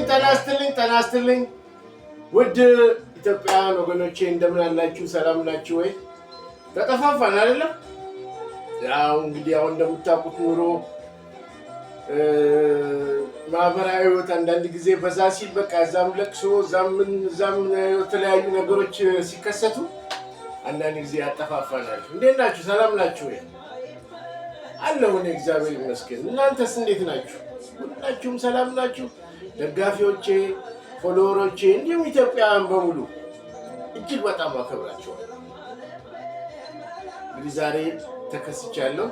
ጤና ይስጥልኝ ውድ ኢትዮጵያውያን ወገኖቼ እንደምን አላችሁ? ሰላም ናችሁ ወይ? ተጠፋፋን አይደለም? ያው እንግዲህ አሁን እንደምታውቁት ኑሮ ማህበራዊ ህይወት አንዳንድ ጊዜ በዛ ሲል በቃ እዛም ለቅሶ እዛም የተለያዩ ነገሮች ሲከሰቱ አንዳንድ ጊዜ ያጠፋፋናል። እንዴት ናችሁ? ሰላም ናችሁ ወይ? አለሁ እኔ እግዚአብሔር ይመስገን። እናንተስ እንዴት ናችሁ? ሁላችሁም ሰላም ናችሁ? ደጋፊዎቼ፣ ፎሎወሮቼ እንዲሁም ኢትዮጵያውያን በሙሉ እጅግ በጣም አከብራችኋለሁ። እንግዲህ ዛሬ ተከስቻለሁ።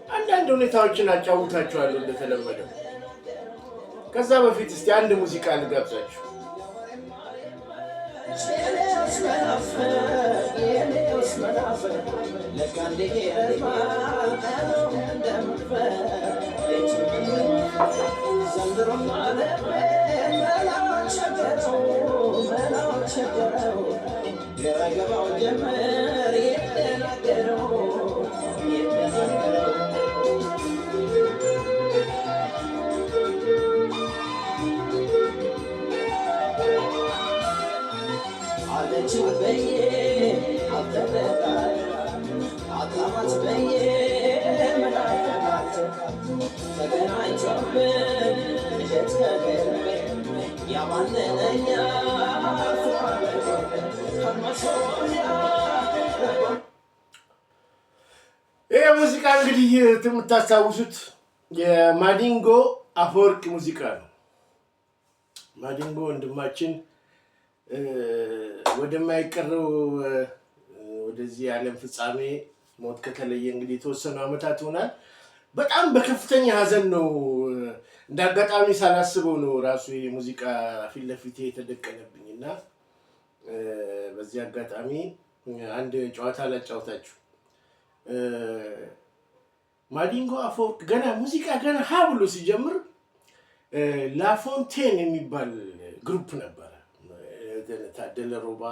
አንዳንድ ሁኔታዎችን አጫውታችኋለሁ እንደተለመደው። ከዛ በፊት እስቲ አንድ ሙዚቃ ልጋብዛችሁ። ይህ ሙዚቃ እንግዲህ የምታስታውሱት የማዲንጎ አፈወርቅ ሙዚቃ ነው። ማዲንጎ ወንድማችን ወደማይቀረው ወደዚህ ዓለም ፍጻሜ ሞት ከተለየ እንግዲህ የተወሰኑ ዓመታት ሆናል። በጣም በከፍተኛ ሀዘን ነው። እንዳጋጣሚ ሳላስበው ነው ራሱ የሙዚቃ ፊት ለፊቴ የተደቀነብኝና በዚህ አጋጣሚ አንድ ጨዋታ ላጫውታችሁ። ማዲንጎ አፈወርቅ ገና ሙዚቃ ገና ሀ ብሎ ሲጀምር ላፎንቴን የሚባል ግሩፕ ነበረ። ታደለ ሮባ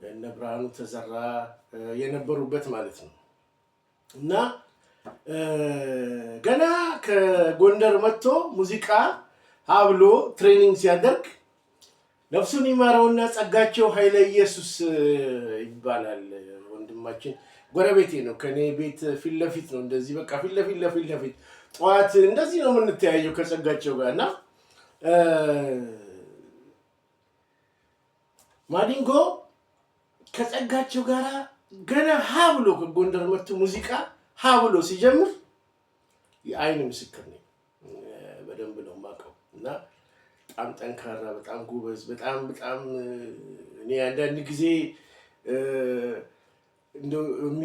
እነ ብርሃኑ ተዘራ የነበሩበት ማለት ነው። እና ገና ከጎንደር መጥቶ ሙዚቃ ሀብሎ ትሬኒንግ ሲያደርግ ነፍሱን ይማረውና ጸጋቸው ኃይለ ኢየሱስ ይባላል ወንድማችን። ጎረቤቴ ነው፣ ከኔ ቤት ፊት ለፊት ነው። እንደዚህ በቃ ፊት ለፊት ጠዋት እንደዚህ ነው የምንተያየው ከጸጋቸው ጋር። እና ማዲንጎ ከጸጋቸው ጋር ገና ሀ ብሎ ከጎንደር መጥቶ ሙዚቃ ሀ ብሎ ሲጀምር የአይን ምስክር ነኝ። በደንብ ነው የማውቀው። እና በጣም ጠንካራ፣ በጣም ጎበዝ፣ በጣም እኔ አንዳንድ ጊዜ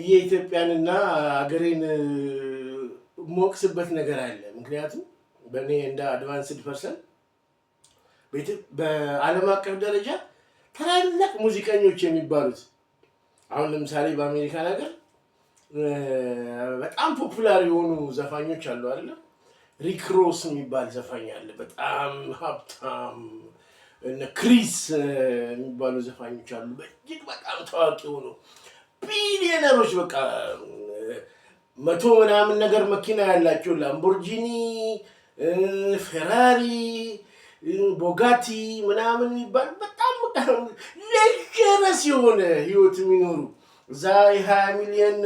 የኢትዮጵያንና ሀገሬን ሞቅስበት ነገር አለ። ምክንያቱም በእኔ እንደ አድቫንስድ ፐርሰን በዓለም አቀፍ ደረጃ ታላላቅ ሙዚቀኞች የሚባሉት አሁን ለምሳሌ በአሜሪካን ሀገር በጣም ፖፑላር የሆኑ ዘፋኞች አሉ አይደለ? ሪክ ሮስ የሚባል ዘፋኝ አለ፣ በጣም ሀብታም። እነ ክሪስ የሚባሉ ዘፋኞች አሉ፣ በእጅግ በጣም ታዋቂ ሆኑ ቢሊዮነሮች። በቃ 100 ምናምን ነገር መኪና ያላቸው፣ ላምቦርጂኒ፣ ፌራሪ፣ ቦጋቲ ምናምን የሚባል በጣም ለገረስ የሆነ ህይወት የሚኖሩ እዛ የ20 ሚሊዮን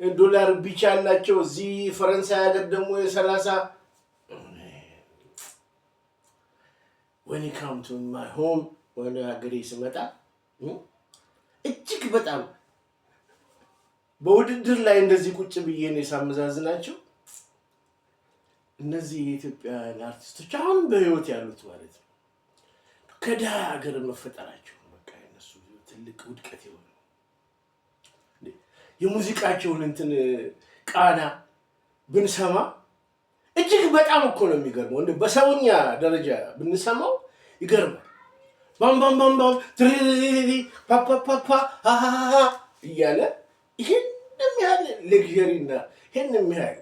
ዶላር ቢቻ ያላቸው፣ እዚህ ፈረንሳይ ሀገር ደግሞ የ30 when it comes to my home ወደ ሀገሬ ስመጣ እጅግ በጣም በውድድር ላይ እንደዚህ ቁጭ ብዬ ነው ሳመዛዝናቸው እነዚህ የኢትዮጵያውያን አርቲስቶች አሁንም በህይወት ያሉት ማለት ነው ከድሃ ሀገር መፈጠራቸው በቃ እነሱ ትልቅ ውድቀት የሆነ የሙዚቃቸውን እንትን ቃና ብንሰማ እጅግ በጣም እኮ ነው የሚገርመው። እንደ በሰውኛ ደረጃ ብንሰማው ይገርማል። ባም ባም ባም ባም ትሪሪ ፓፓፓፓ ሃሃሃ እያለ ይሄንም ያህል ሌክዠሪና ይሄንም ያህል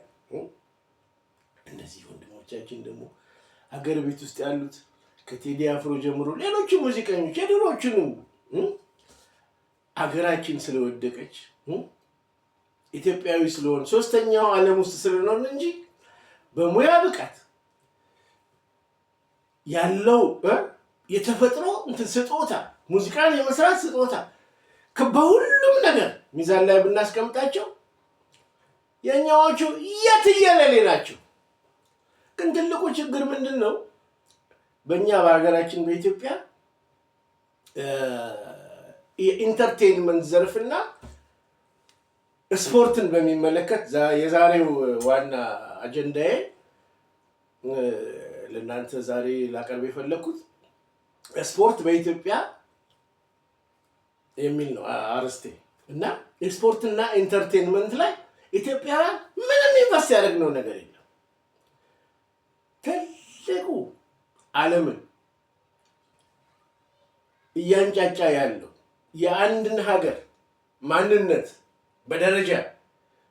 እነዚህ ወንድሞቻችን ደግሞ ሀገር ቤት ውስጥ ያሉት ከቴዲ አፍሮ ጀምሮ ሌሎች ሙዚቀኞች የድሮዎቹንም ሀገራችን ስለወደቀች ኢትዮጵያዊ ስለሆነ ሶስተኛው ዓለም ውስጥ ስለኖርን እንጂ በሙያ ብቃት ያለው የተፈጥሮ ስጦታ ሙዚቃን የመስራት ስጦታ በሁሉም ነገር ሚዛን ላይ ብናስቀምጣቸው የኛዎቹ የትየለሌ ናቸው። ግን ትልቁ ችግር ምንድን ነው? በእኛ በሀገራችን በኢትዮጵያ የኢንተርቴንመንት ዘርፍና ስፖርትን በሚመለከት የዛሬው ዋና አጀንዳዬ ለእናንተ ዛሬ ላቀርብ የፈለኩት ስፖርት በኢትዮጵያ የሚል ነው አርስቴ እና ስፖርትና ኢንተርቴንመንት ላይ ኢትዮጵያውያን ምንም ኢንቨስት ያደረግነው ነገር የለም። ትልቁ ዓለምን እያንጫጫ ያለው የአንድን ሀገር ማንነት በደረጃ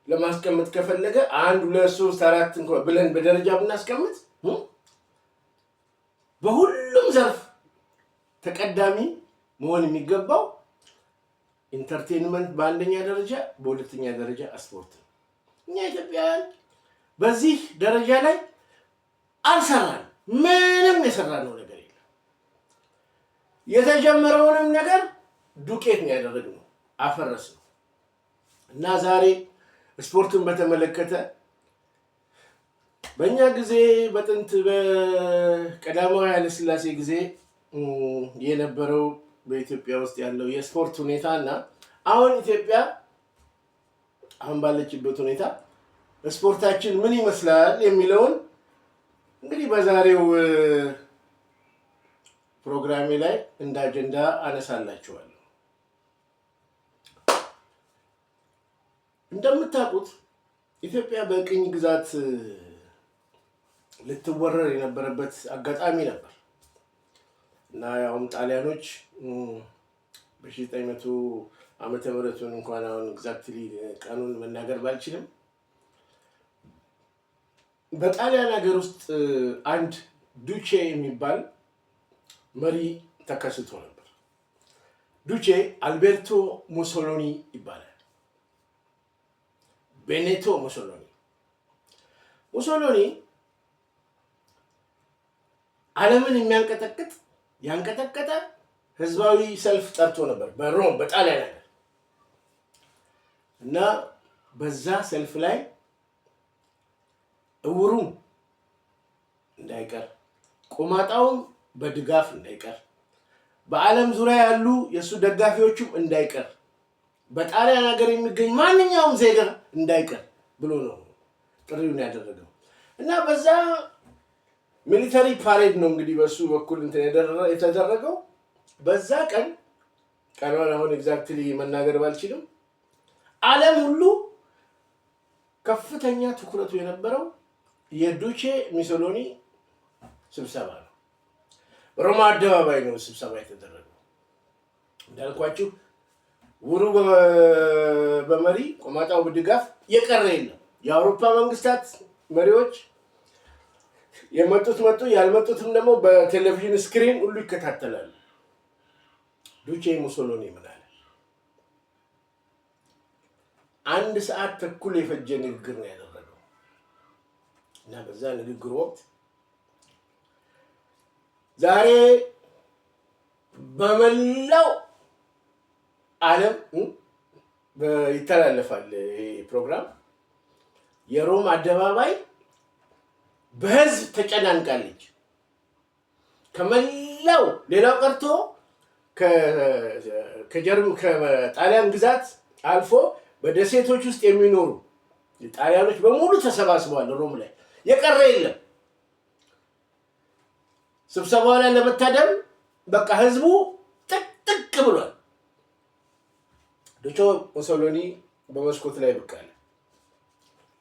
ለማስቀመጥ ከፈለገ 1 2 3 4 እንኳን ብለን በደረጃ ብናስቀምጥ በሁሉም ዘርፍ ተቀዳሚ መሆን የሚገባው ኢንተርቴንመንት በአንደኛ ደረጃ፣ በሁለተኛ ደረጃ ስፖርት ነው። እኛ ኢትዮጵያውያን በዚህ ደረጃ ላይ አልሰራን። ምንም የሰራነው ነገር የለም። የተጀመረውንም ነገር ዱቄት ነው ያደረግነው፣ አፈረስነው እና ዛሬ ስፖርትን በተመለከተ በእኛ ጊዜ በጥንት በቀዳማዊ ኃይለ ሥላሴ ጊዜ የነበረው በኢትዮጵያ ውስጥ ያለው የስፖርት ሁኔታ እና አሁን ኢትዮጵያ አሁን ባለችበት ሁኔታ ስፖርታችን ምን ይመስላል የሚለውን እንግዲህ በዛሬው ፕሮግራሜ ላይ እንደ አጀንዳ አነሳላችኋለሁ። እንደምታውቁት ኢትዮጵያ በቅኝ ግዛት ልትወረር የነበረበት አጋጣሚ ነበር እና ያውም ጣሊያኖች በ1900 ዓመተ ምህረቱን እንኳን አሁን ኤግዛክትሊ ቀኑን መናገር ባልችልም በጣሊያን ሀገር ውስጥ አንድ ዱቼ የሚባል መሪ ተከስቶ ነበር። ዱቼ አልቤርቶ ሙሶሎኒ ይባላል። ቤኔቶ ሙሶሎኒ ዓለምን ያንቀጠቀጠ ህዝባዊ ሰልፍ ጠርቶ ነበር በሮም በጣሊያን ሀገር እና በዛ ሰልፍ ላይ እውሩም እንዳይቀር፣ ቆማጣውም በድጋፍ እንዳይቀር፣ በዓለም ዙሪያ ያሉ የሱ ደጋፊዎችም እንዳይቀር፣ በጣሊያን ሀገር የሚገኝ ማንኛውም ዜጋ እንዳይቀር ብሎ ነው ጥሪውን ያደረገው እና በዛ ሚሊተሪ ፓሬድ ነው እንግዲህ በሱ በኩል የተደረገው። በዛ ቀኑን አሁን ኤግዛክትሊ መናገር ባልችልም ዓለም ሁሉ ከፍተኛ ትኩረቱ የነበረው የዱቼ ሙሶሎኒ ስብሰባ ነው። ሮማ አደባባይ ነው ስብሰባ የተደረገው። እንዳልኳችሁ ውሩ በመሪ ቆማጣው በድጋፍ የቀረ የለም። የአውሮፓ መንግስታት መሪዎች የመጡት መጡ፣ ያልመጡትም ደግሞ በቴሌቪዥን ስክሪን ሁሉ ይከታተላሉ። ዱቼ ሙሶሎኒ ምን አለ? 1 ሰዓት ተኩል የፈጀ ንግግር ነው ያደረገው እና በዛ ንግግር ወቅት ዛሬ በመላው ዓለም ይተላለፋል ፕሮግራም። የሮም አደባባይ በህዝብ ተጨናንቃለች። ከመላው ሌላው ቀርቶ ከጣሊያን ግዛት አልፎ በደሴቶች ውስጥ የሚኖሩ ጣሊያኖች በሙሉ ተሰባስበዋል ሮም ላይ። የቀረ የለም። ስብሰባው ላይ ለመታደም በቃ ህዝቡ ጥቅጥቅ ብሏል። ዱቼ ሙሶሎኒ በመስኮት ላይ ብቅ አለ፣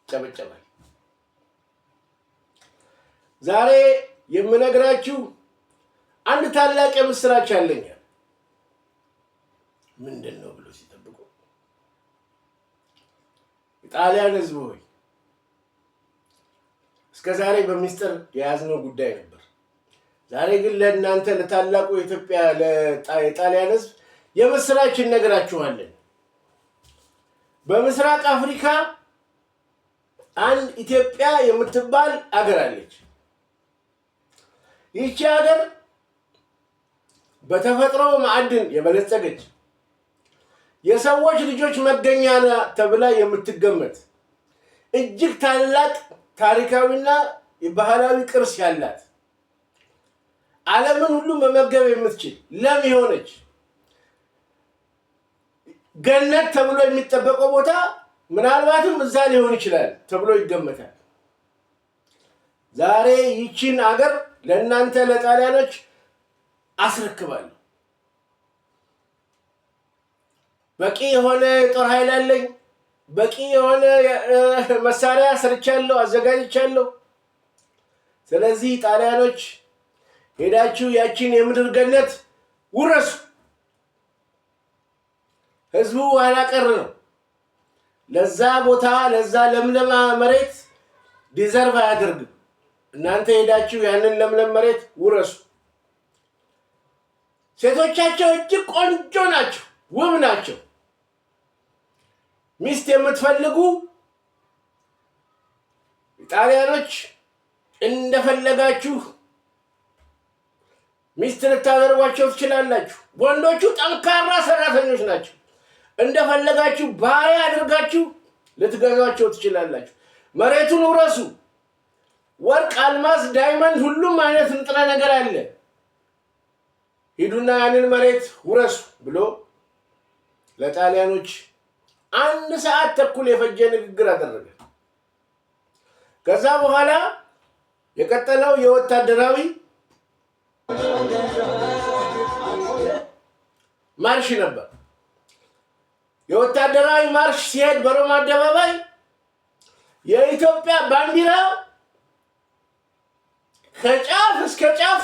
ጨበጨባል። ዛሬ የምነግራችሁ አንድ ታላቅ የምስራች አለኝ። ምንድን ነው ብሎ ሲጠብቁ የጣሊያን ህዝብ ሆይ እስከ ዛሬ በሚስጥር የያዝነው ጉዳይ ነበር። ዛሬ ግን ለእናንተ ለታላቁ የኢትዮጵያ የጣሊያን ህዝብ የምስራች እነግራችኋለን። በምስራቅ አፍሪካ አንድ ኢትዮጵያ የምትባል አገር አለች። ይቺ ሀገር በተፈጥሮ ማዕድን የበለጸገች የሰዎች ልጆች መገኛ ተብላ የምትገመት እጅግ ታላቅ ታሪካዊና ባህላዊ ቅርስ ያላት ዓለምን ሁሉ መመገብ የምትችል ለም የሆነች ገነት ተብሎ የሚጠበቀው ቦታ ምናልባትም እዛ ሊሆን ይችላል ተብሎ ይገመታል። ዛሬ ይቺን ሀገር ለእናንተ ለጣሊያኖች አስረክባለሁ። በቂ የሆነ የጦር ኃይል አለኝ። በቂ የሆነ መሳሪያ ሰርቻለሁ፣ አዘጋጅቻለሁ። ስለዚህ ጣሊያኖች ሄዳችሁ ያቺን የምድር ገነት ውረሱ። ህዝቡ ኋላ ቀር ነው። ለዛ ቦታ ለዛ ለምለም መሬት ዲዘርቭ አያደርግም። እናንተ ሄዳችሁ ያንን ለምለም መሬት ውረሱ። ሴቶቻቸው እጅግ ቆንጆ ናቸው፣ ውብ ናቸው። ሚስት የምትፈልጉ ጣሊያኖች እንደፈለጋችሁ ሚስት ልታደርጓቸው ትችላላችሁ። ወንዶቹ ጠንካራ ሰራተኞች ናቸው። እንደፈለጋችሁ ባሪያ አድርጋችሁ ልትገዛቸው ትችላላችሁ። መሬቱን ውረሱ። ወርቅ፣ አልማዝ፣ ዳይመንድ ሁሉም አይነት ንጥረ ነገር አለ። ሂዱና ያንን መሬት ውረሱ ብሎ ለጣሊያኖች 1 ሰዓት ተኩል የፈጀ ንግግር አደረገ። ከዛ በኋላ የቀጠለው የወታደራዊ ማርሽ ነበር። የወታደራዊ ማርሽ ሲሄድ በሮማ አደባባይ የኢትዮጵያ ባንዲራ ከጫፍ እስከ ጫፍ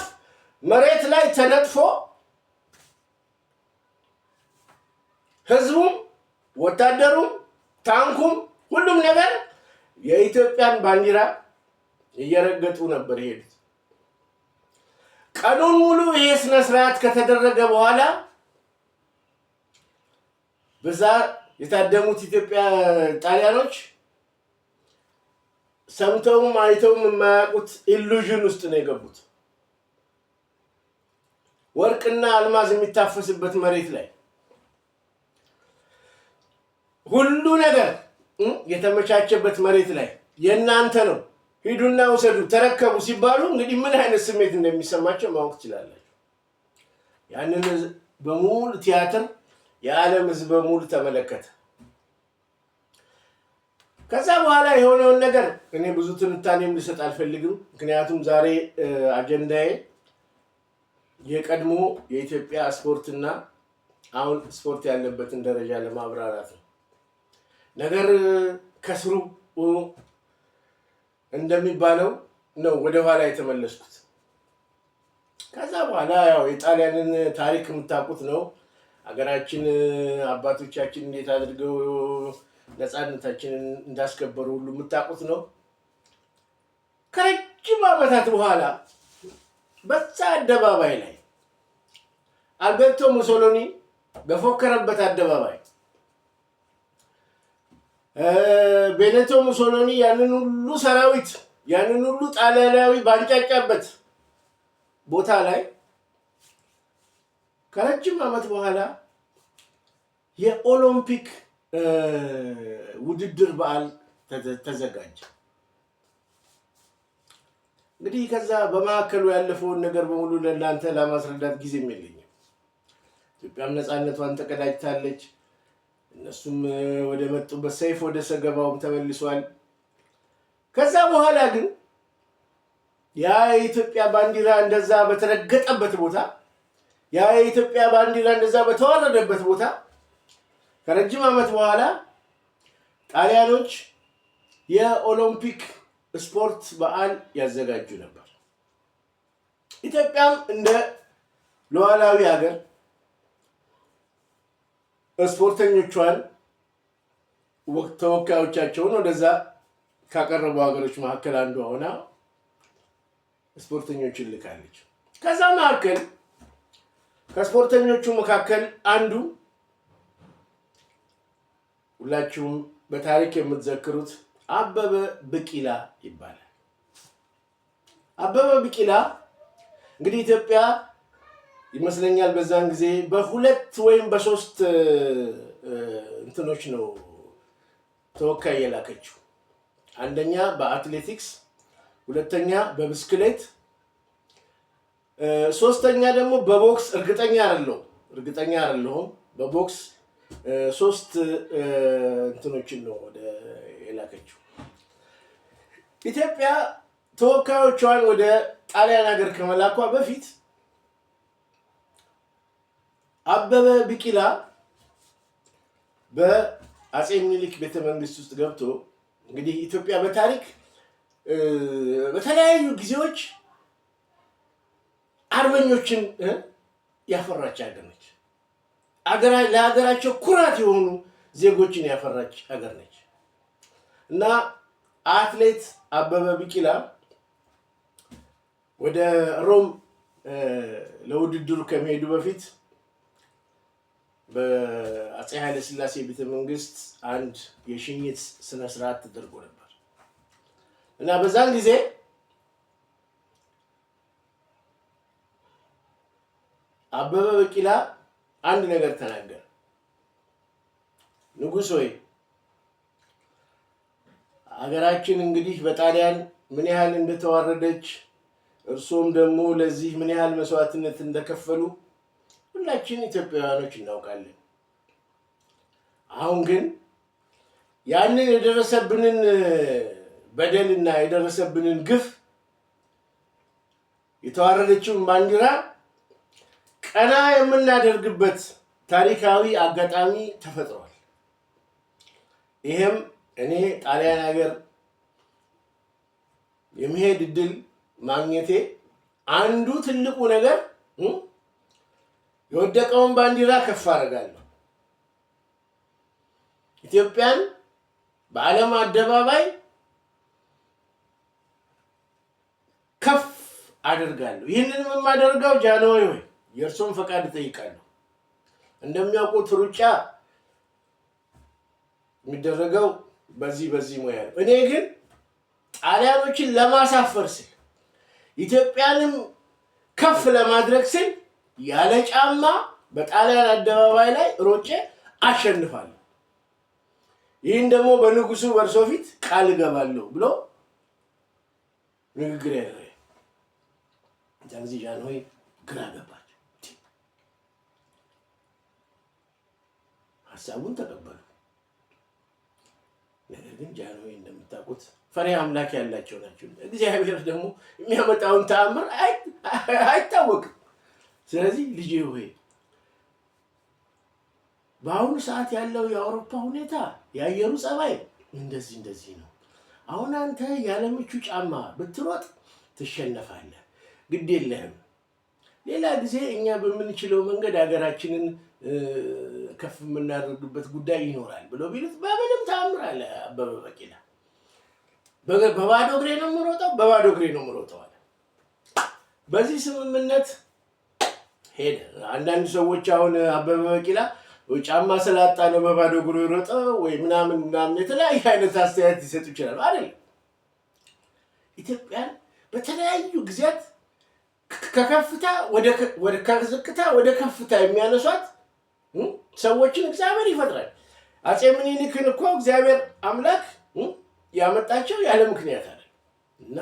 መሬት ላይ ተነጥፎ ህዝቡም ወታደሩም ታንኩም ሁሉም ነገር የኢትዮጵያን ባንዲራ እየረገጡ ነበር የሄዱት። ቀኑን ሙሉ ይሄ ስነ ስርዓት ከተደረገ በኋላ በዛ የታደሙት ኢትዮጵያ ጣሊያኖች ሰምተውም አይተውም የማያውቁት ኢሉዥን ውስጥ ነው የገቡት። ወርቅና አልማዝ የሚታፈስበት መሬት ላይ ሁሉ ነገር የተመቻቸበት መሬት ላይ የእናንተ ነው ሂዱና ውሰዱ ተረከቡ ሲባሉ እንግዲህ ምን አይነት ስሜት እንደሚሰማቸው ማወቅ ትችላላችሁ። ያንን በሙሉ ቲያትር የዓለም ህዝብ በሙሉ ተመለከተ። ከዛ በኋላ የሆነውን ነገር እኔ ብዙ ትንታኔም ልሰጥ አልፈልግም። ምክንያቱም ዛሬ አጀንዳዬ የቀድሞ የኢትዮጵያ ስፖርትና አሁን ስፖርት ያለበትን ደረጃ ለማብራራት ነው። ነገር ከስሩ እንደሚባለው ነው ወደ ኋላ የተመለስኩት። ከዛ በኋላ ያው የጣሊያንን ታሪክ የምታውቁት ነው። ሀገራችን አባቶቻችን እንዴት አድርገው ነፃነታችንን እንዳስከበሩ ሁሉ የምታውቁት ነው። ከረጅም ዓመታት በኋላ በዛ አደባባይ ላይ አልቤርቶ ሙሶሎኒ በፎከረበት አደባባይ ቤኔቶ ሙሶሎኒ ያንን ሁሉ ሰራዊት ያንን ሁሉ ጣሊያናዊ ባንጫጫበት ቦታ ላይ ከረጅም ዓመት በኋላ የኦሎምፒክ ውድድር በዓል ተዘጋጀ። እንግዲህ ከዛ በማዕከሉ ያለፈውን ነገር በሙሉ ለእናንተ ለማስረዳት ጊዜም የለኝም። ኢትዮጵያም ነፃነቷን ተቀዳጅታለች። እነሱም ወደ መጡበት ሰይፍ ወደ ሰገባውም ተመልሷል። ከዛ በኋላ ግን ያ የኢትዮጵያ ባንዲራ እንደዛ በተረገጠበት ቦታ ያ የኢትዮጵያ ባንዲራ እንደዛ በተዋረደበት ቦታ ከረጅም ዓመት በኋላ ጣሊያኖች የኦሎምፒክ ስፖርት በዓል ያዘጋጁ ነበር። ኢትዮጵያም እንደ ሉዓላዊ ሀገር ስፖርተኞቿን ተወካዮቻቸውን ወደዛ ካቀረቡ ሀገሮች መካከል አንዷ ሆና ስፖርተኞችን ልካለች። ከዛ መካከል ከስፖርተኞቹ መካከል አንዱ ሁላችሁም በታሪክ የምትዘክሩት አበበ ቢቂላ ይባላል። አበበ ቢቂላ እንግዲህ ኢትዮጵያ ይመስለኛል በዛን ጊዜ በሁለት ወይም በሶስት እንትኖች ነው ተወካይ የላከችው። አንደኛ በአትሌቲክስ፣ ሁለተኛ በብስክሌት፣ ሶስተኛ ደግሞ በቦክስ እርግጠኛ አይደለሁም በቦክስ ሶስት እንትኖችን ነው ወደ የላከችው። ኢትዮጵያ ተወካዮቿን ወደ ጣሊያን ሀገር ከመላኳ በፊት አበበ ቢቂላ በአጼ ምኒልክ ቤተመንግስት ውስጥ ገብቶ እንግዲህ ኢትዮጵያ በታሪክ በተለያዩ ጊዜዎች አርበኞችን ያፈራች ሀገር ነች። ለሀገራቸው ኩራት የሆኑ ዜጎችን ያፈራች ሀገር ነች እና አትሌት አበበ ቢቂላ ወደ ሮም ለውድድሩ ከመሄዱ በፊት በአጼ ኃይለ ሥላሴ ቤተመንግስት አንድ የሽኝት ስነ ስርዓት ተደርጎ ነበር እና በዛን ጊዜ አበበ ቢቂላ አንድ ነገር ተናገረ። ንጉሥ ሆይ ሀገራችን እንግዲህ በጣሊያን ምን ያህል እንደተዋረደች እርሶም ደግሞ ለዚህ ምን ያህል መስዋዕትነት እንደከፈሉ ሁላችን ኢትዮጵያውያኖች እናውቃለን። አሁን ግን ያንን የደረሰብንን በደልና የደረሰብንን ግፍ የተዋረደችውን ባንዲራ ቀና የምናደርግበት ታሪካዊ አጋጣሚ ተፈጥሯል። ይሄም እኔ ጣሊያን ሀገር የመሄድ እድል ማግኘቴ አንዱ ትልቁ ነገር የወደቀውን ባንዲራ ከፍ አደርጋለሁ፣ ኢትዮጵያን በዓለም አደባባይ ከፍ አደርጋለሁ። ይህንንም የማደርገው ጃንሆይ ሆይ የእርሶን ፈቃድ እጠይቃለሁ። እንደሚያውቁት ሩጫ የሚደረገው በዚህ ሙያ ነው። እኔ ግን ጣሊያኖችን ለማሳፈር ስል ኢትዮጵያንም ከፍ ለማድረግ ስል ያለ ጫማ በጣሊያን አደባባይ ላይ ሮጬ አሸንፋለሁ። ይህን ደግሞ በንጉሱ በእርሶ ፊት ቃል እገባለሁ ብሎ ንግግር ያደረገ። ዛንዚ ጃንሆይ ግራ ገባቸው። ሀሳቡን ተቀበሉ። ነገር ግን ጃንሆይ እንደምታውቁት ፈሪሃ አምላክ ያላቸው ናቸው። እግዚአብሔር ደግሞ የሚያመጣውን ተአምር አይታወቅም። ስለዚህ ልጄ ሆይ በአሁኑ ሰዓት ያለው የአውሮፓ ሁኔታ የአየሩ ጸባይ እንደዚህ ነው። አሁን አንተ ያለ ምቹ ጫማ ብትሮጥ ትሸነፋለህ። ግድ የለህም። ሌላ ጊዜ እኛ በምንችለው መንገድ ሀገራችንን ከፍ የምናደርግበት ጉዳይ ይኖራል ብሎ ቢሉት በምንም ተአምር አለ አበበ ቢቂላ በባዶ እግሬ ነው የምሮጠው አለ። በዚህ ስምምነት ሄደ። አንዳንድ ሰዎች አሁን አበበ ቢቂላ ጫማ ስላጣ ነው በባዶ እግሩ የሮጠው ወይ ምናምን የተለያየ አይነት አስተያየት ሊሰጡ ይችላሉ። አይደለም። ኢትዮጵያን በተለያዩ ጊዜያት ከከፍታ ከዝቅታ ወደ ከፍታ የሚያነሷት ሰዎችን እግዚአብሔር ይፈጥራል። አጼ ምኒልክን እኮ እግዚአብሔር አምላክ ያመጣቸው ያለ ምክንያት አለ እና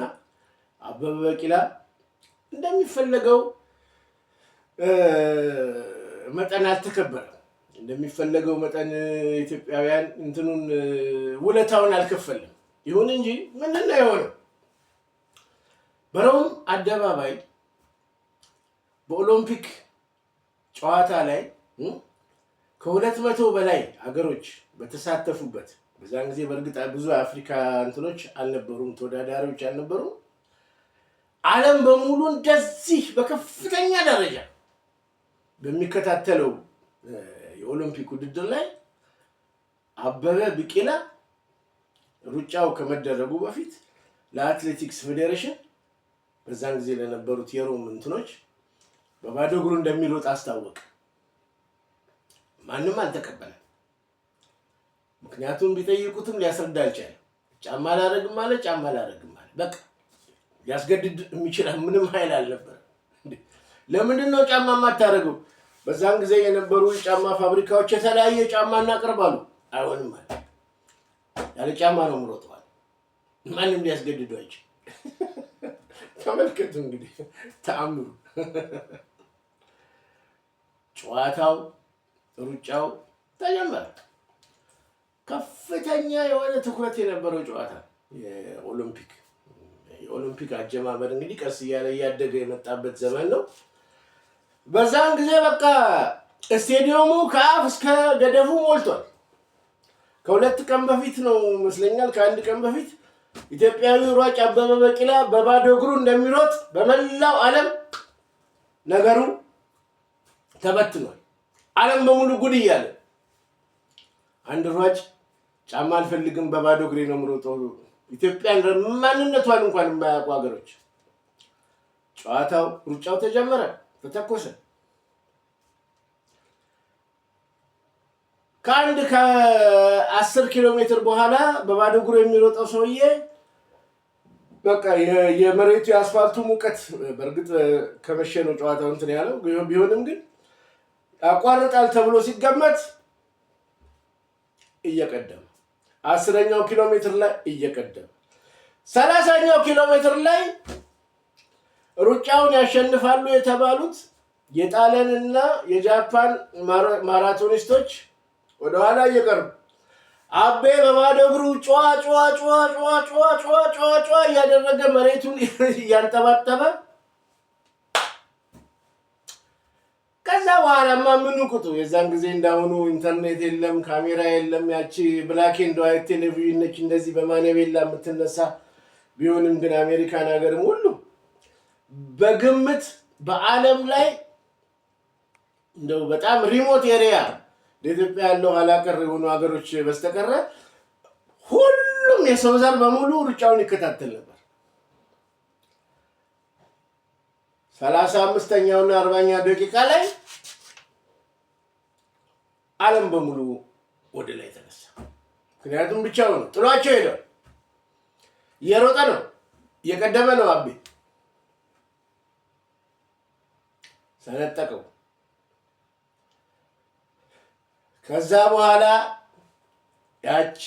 አበበ ቢቂላ እንደሚፈለገው መጠን አልተከበረም። እንደሚፈለገው መጠን ኢትዮጵያውያን እንትኑን ውለታውን አልከፈልም። ይሁን እንጂ ምንድን ነው የሆነው? በሮም አደባባይ በኦሎምፒክ ጨዋታ ላይ ከ200 በላይ አገሮች በተሳተፉበት በዛን ጊዜ በእርግጥ ብዙ የአፍሪካ እንትኖች አልነበሩም፣ ተወዳዳሪዎች አልነበሩም። ዓለም በሙሉ እንደዚህ በከፍተኛ ደረጃ በሚከታተለው የኦሎምፒክ ውድድር ላይ አበበ ቢቂላ ሩጫው ከመደረጉ በፊት ለአትሌቲክስ ፌዴሬሽን በዛን ጊዜ ለነበሩት የሮም እንትኖች በባዶ እግሩ እንደሚሮጥ አስታወቀ። ማንም አልተቀበለም። ምክንያቱም ቢጠይቁትም ሊያስረዳ አልቻለም። ጫማ አላደርግም አለ። በቃ ሊያስገድድ የሚችል ምንም ኃይል አልነበረም። ለምንድን ነው ጫማ የማታደርገው? በዛን ጊዜ የነበሩ ጫማ ፋብሪካዎች የተለያየ ጫማ እናቀርባሉ። አይሆንም ማለት ያለ ጫማ ነው የምሮጠዋል። ማንም ሊያስገድደው አይችል። ተመልከቱ እንግዲህ ተአምሩ። ጨዋታው ሩጫው ተጀመረ። ከፍተኛ የሆነ ትኩረት የነበረው ጨዋታ የኦሎምፒክ አጀማመር እንግዲህ ቀስ እያለ እያደገ የመጣበት ዘመን ነው። በዛን ጊዜ በቃ ስቴዲየሙ ከአፍ እስከ ገደፉ ሞልቷል። ከሁለት ቀን በፊት ነው ይመስለኛል፣ ከአንድ ቀን በፊት ኢትዮጵያዊ ሯጭ አበበ ቢቂላ በባዶ እግሩ እንደሚሮጥ በመላው ዓለም ነገሩ ተበትኗል። ዓለም በሙሉ ጉድ እያለ አንድ ሯጭ ጫማ አልፈልግም በባዶ እግሬ ነው የምሮጠው፣ ኢትዮጵያን ማንነቷን እንኳን የማያውቁ ሀገሮች። ሩጫው ተጀመረ፣ ተተኮሰ። ከ10 ኪሎ ሜትር በኋላ በባዶ እግሩ የሚሮጠው ሰውዬ በቃ የመሬቱ የአስፋልቱ ሙቀት በእርግጥ ከመሸ ነው ጨዋታው እንትን ያለው ቢሆንም ግን ያቋርጣል ተብሎ ሲገመት እየቀደመ 10ኛው ኪሎ ሜትር ላይ እየቀደመ 30ኛው ኪሎ ሜትር ላይ ሩጫውን ያሸንፋሉ የተባሉት የጣሊያንና የጃፓን ማራቶኒስቶች ወደኋላ እየቀሩ አቤ በባዶ እግሩ ጫ እያደረገ መሬቱን እያንጠባጠበ ከዛ በኋላማ ምን ቁጡ የዛን ጊዜ እንዳሁኑ ኢንተርኔት የለም፣ ካሜራ የለም። ያቺ ብላክ ኤንድ ዋይት ቴሌቪዥን ነች እንደዚህ በማኔቤላ የምትነሳ ቢሆንም ግን አሜሪካን ሀገርም ሁሉ በግምት በዓለም ላይ እንደው በጣም ሪሞት ኤሪያ ለኢትዮጵያ ያለው አላቀር የሆኑ ሀገሮች በስተቀረ ሁሉም የሰው ዘር በሙሉ ሩጫውን ይከታተል ነበር። 35ኛውና 40ኛ ደቂቃ ላይ ዓለም በሙሉ ወደ ላይ ተነሳ። ምክንያቱም ብቻውን ጥሏቸው ሄዷል። እየሮጠ ነው፣ እየቀደመ ነው። አቤ ሰነጠቀው። ከዛ በኋላ ያቺ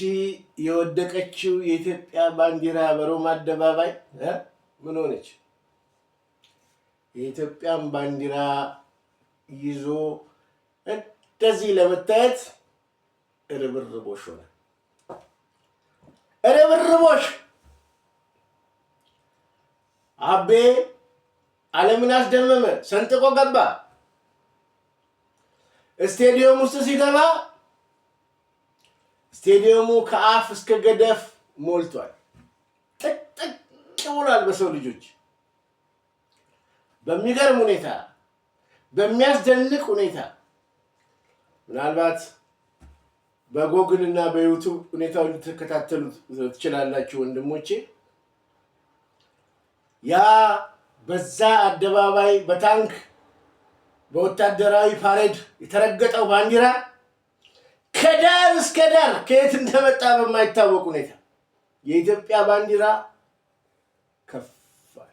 የወደቀችው የኢትዮጵያ ባንዲራ በሮማ አደባባይ ምን ሆነች? የኢትዮጵያን ባንዲራ ይዞ እንደዚህ ለመታየት ርብርቦሽ ሆነ። ርብርቦሽ አቤ ዓለምን አስደመመ፣ ሰንጥቆ ገባ። ስቴዲየም ውስጥ ሲገባ ስቴዲየሙ ከአፍ እስከ ገደፍ ሞልቷል። ጥቅጥቅ ብሏል በሰው ልጆች። በሚገርም ሁኔታ፣ በሚያስደንቅ ሁኔታ ምናልባት በጎግል እና በዩቱብ ሁኔታውን ልትከታተሉ ትችላላችሁ ወንድሞቼ። ያ በዛ አደባባይ በታንክ በወታደራዊ ፓሬድ የተረገጠው ባንዲራ ከዳር እስከ ዳር ከየት እንደመጣ በማይታወቅ ሁኔታ የኢትዮጵያ ባንዲራ ከፍ አለ።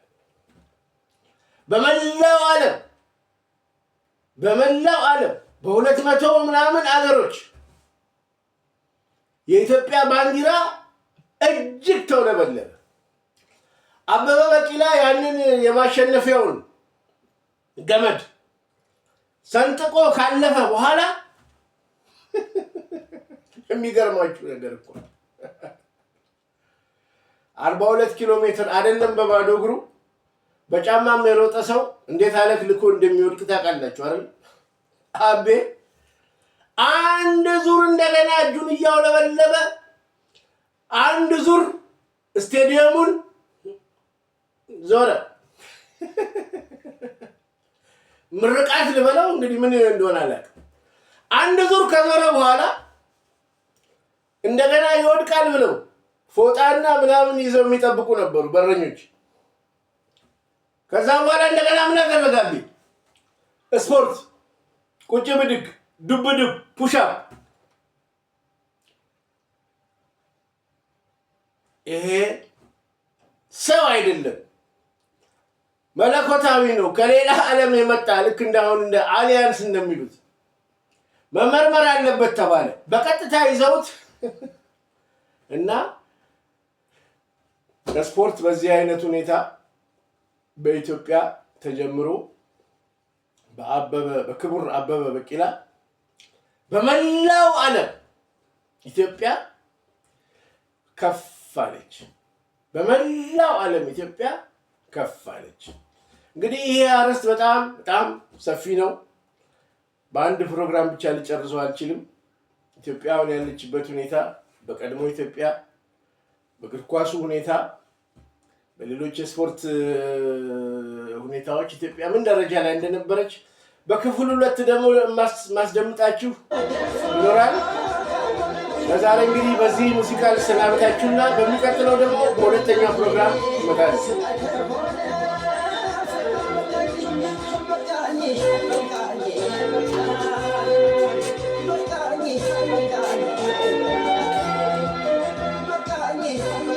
በመላው ዓለም በ200 ምናምን አገሮች የኢትዮጵያ ባንዲራ እጅግ ተውለበለበ። አበበ ቢቂላ ያንን የማሸነፊያውን ገመድ ሰንጥቆ ካለፈ በኋላ የሚገርማችሁ ነገር እኮ 42 ኪሎ ሜትር አይደለም በባዶ እግሩ በጫማም የሮጠ ሰው እንዴት አለክልኮ እንደሚወድቅ ታውቃላችሁ አይደል? አቤ አንድ ዙር እንደገና እጁን እያውለበለበ አንድ ዙር ስቴዲየሙን ዞረ። ምርቃት ልበለው እንግዲህ ምን እንደሆነ አላውቅም። አንድ ዙር ከዞረ በኋላ እንደገና ይወድቃል ብለው ፎጣና ምናምን ይዘው የሚጠብቁ ነበሩ በረኞች። ከዛ በኋላ እንደገና ምን አደረጋብኝ? ስፖርት፣ ቁጭ ብድግ፣ ዱብ ዱብ፣ ፑሽአፕ። ይሄ ሰው አይደለም። መለኮታዊ ነው፣ ከሌላ ዓለም የመጣ ልክ እንዳሁን እንደ አሊያንስ እንደሚሉት መመርመር አለበት ተባለ። በቀጥታ ይዘውት እና ስፖርት በዚህ አይነት ሁኔታ በኢትዮጵያ ተጀምሮ በክቡር አበበ ቢቂላ በመላው ዓለም ኢትዮጵያ ከፍ አለች። በመላው ዓለም ኢትዮጵያ ከፍ አለች። እንግዲህ ይሄ አርዕስት በጣም በጣም ሰፊ ነው። በአንድ ፕሮግራም ብቻ ልጨርሰው አልችልም። ኢትዮጵያ አሁን ያለችበት ሁኔታ በቀድሞ ኢትዮጵያ በእግር ኳሱ ሁኔታ በሌሎች የስፖርት ሁኔታዎች ኢትዮጵያ ምን ደረጃ ላይ እንደነበረች በክፍል 2 ደግሞ ማስደምጣችሁ ይኖራል። ለዛሬ እንግዲህ በዚህ ሙዚቃ ልሰናበታችሁና በሚቀጥለው ደግሞ በሁለተኛው ፕሮግራም ይመጣል።